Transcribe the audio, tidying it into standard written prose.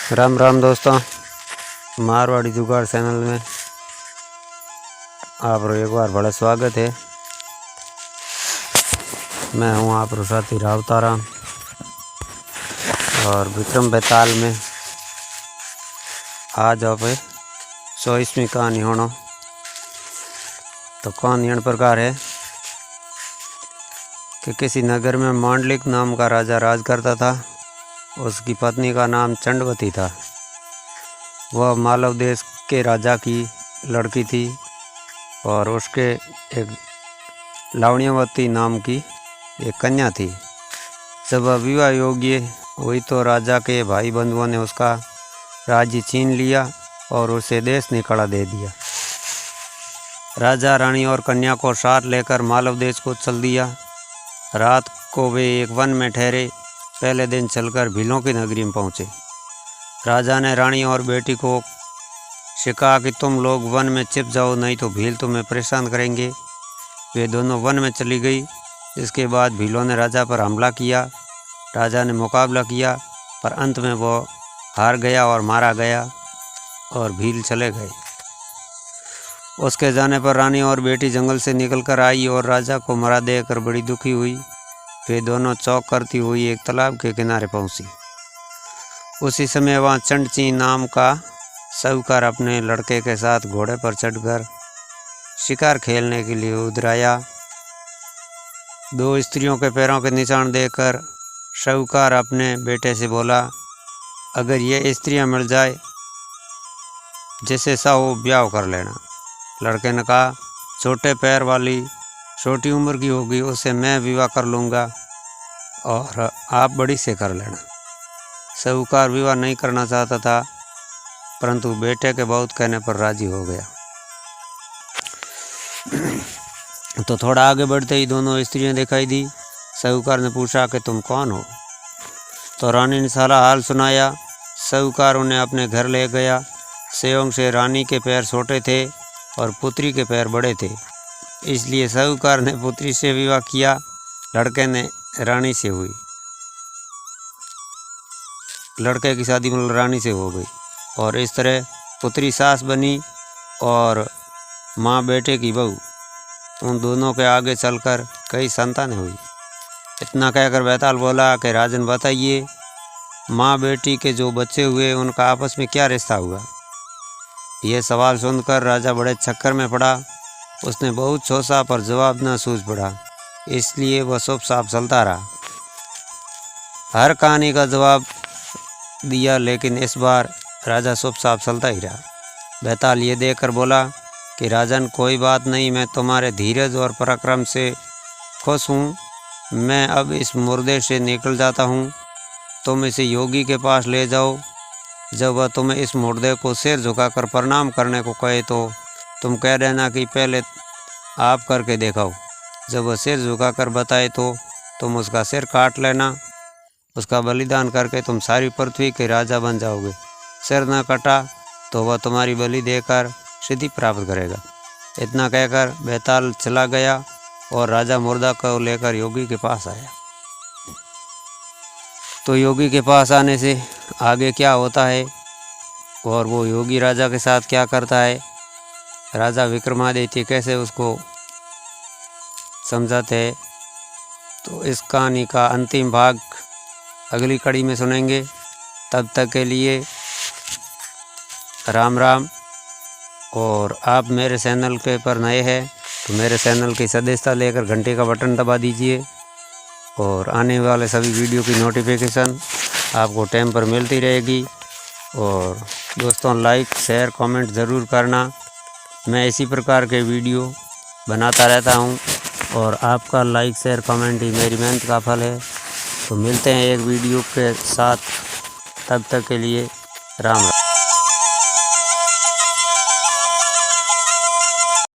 राम राम दोस्तों, मारवाड़ी जुगाड़ चैनल में आप एक बार बड़ा स्वागत है। मैं हूं आप साथी रावताराम और विक्रम बेताल में आज आप 24वीं कहानी होना। तो कहानी इस प्रकार है कि किसी नगर में मांडलिक नाम का राजा राज करता था। उसकी पत्नी का नाम चंडवती था। वह मालव देश के राजा की लड़की थी और उसके एक लावण्यवती नाम की एक कन्या थी। जब वह विवाह योग्य हुई तो राजा के भाई बंधुओं ने उसका राज्य छीन लिया और उसे देश निकाला दे दिया। राजा रानी और कन्या को साथ लेकर मालव देश को चल दिया। रात को वे एक वन में ठहरे। पहले दिन चलकर भीलों की नगरी में पहुँचे। राजा ने रानी और बेटी को सिखा कि तुम लोग वन में छिप जाओ, नहीं तो भील तुम्हें परेशान करेंगे। वे दोनों वन में चली गई। इसके बाद भीलों ने राजा पर हमला किया। राजा ने मुकाबला किया पर अंत में वो हार गया और मारा गया और भील चले गए। उसके जाने पर रानी और बेटी जंगल से निकलकर आई और राजा को मरा देखकर बड़ी दुखी हुई। वे दोनों चौक करती हुई एक तालाब के किनारे पहुंची। उसी समय वहां चंडची नाम का साहूकार अपने लड़के के साथ घोड़े पर चढ़कर शिकार खेलने के लिए उधर आया। दो स्त्रियों के पैरों के निशान देखकर साहूकार अपने बेटे से बोला, अगर ये स्त्रियां मिल जाए जैसे साहू ब्याह कर लेना। लड़के ने कहा, छोटे पैर वाली छोटी उम्र की होगी, उससे मैं विवाह कर लूँगा और आप बड़ी से कर लेना। साहूकार विवाह नहीं करना चाहता था परंतु बेटे के बहुत कहने पर राजी हो गया। तो थोड़ा आगे बढ़ते ही दोनों स्त्रियां दिखाई दी। साहूकार ने पूछा कि तुम कौन हो? तो रानी ने सारा हाल सुनाया। साहूकार उन्हें अपने घर ले गया। संयोग से रानी के पैर छोटे थे और पुत्री के पैर बड़े थे, इसलिए साहूकार ने पुत्री से विवाह किया। लड़के ने रानी से हुई। लड़के की शादी मतलब रानी से हो गई और इस तरह पुत्री सास बनी और माँ बेटे की बहू। उन दोनों के आगे चलकर कई संतानें हुई। इतना कहकर बेताल बोला कि राजन बताइए, माँ बेटी के जो बच्चे हुए उनका आपस में क्या रिश्ता हुआ? यह सवाल सुनकर राजा बड़े चक्कर में पड़ा। उसने बहुत सोचा पर जवाब न सूझ पड़ा, इसलिए वह चुपचाप चलता रहा। हर कहानी का जवाब दिया लेकिन इस बार राजा चुपचाप चलता ही रहा। बेताल ये देखकर बोला कि राजन कोई बात नहीं, मैं तुम्हारे धीरज और पराक्रम से खुश हूँ। मैं अब इस मुर्दे से निकल जाता हूँ। तुम इसे योगी के पास ले जाओ। जब वह तुम्हें इस मुर्दे को सिर झुकाकर प्रणाम करने को कहे तो तुम कह देना कि पहले आप करके दिखाओ। जब वह सिर झुकाकर बताए तो तुम उसका सिर काट लेना। उसका बलिदान करके तुम सारी पृथ्वी के राजा बन जाओगे। सिर न कटा तो वह तुम्हारी बलि देकर सिद्धि प्राप्त करेगा। इतना कहकर बेताल चला गया और राजा मुर्दा को लेकर योगी के पास आया। तो योगी के पास आने से आगे क्या होता है और वो योगी राजा के साथ क्या करता है, राजा विक्रमादित्य कैसे उसको समझाते हैं, तो इस कहानी का अंतिम भाग अगली कड़ी में सुनेंगे। तब तक के लिए राम राम। और आप मेरे चैनल के पर नए हैं तो मेरे चैनल की सदस्यता लेकर घंटे का बटन दबा दीजिए और आने वाले सभी वीडियो की नोटिफिकेशन आपको टाइम पर मिलती रहेगी। और दोस्तों लाइक शेयर कमेंट ज़रूर करना। मैं इसी प्रकार के वीडियो बनाता रहता हूं और आपका लाइक शेयर कमेंट ही मेरी मेहनत का फल है। तो मिलते हैं एक वीडियो के साथ, तब तक के लिए राम राम।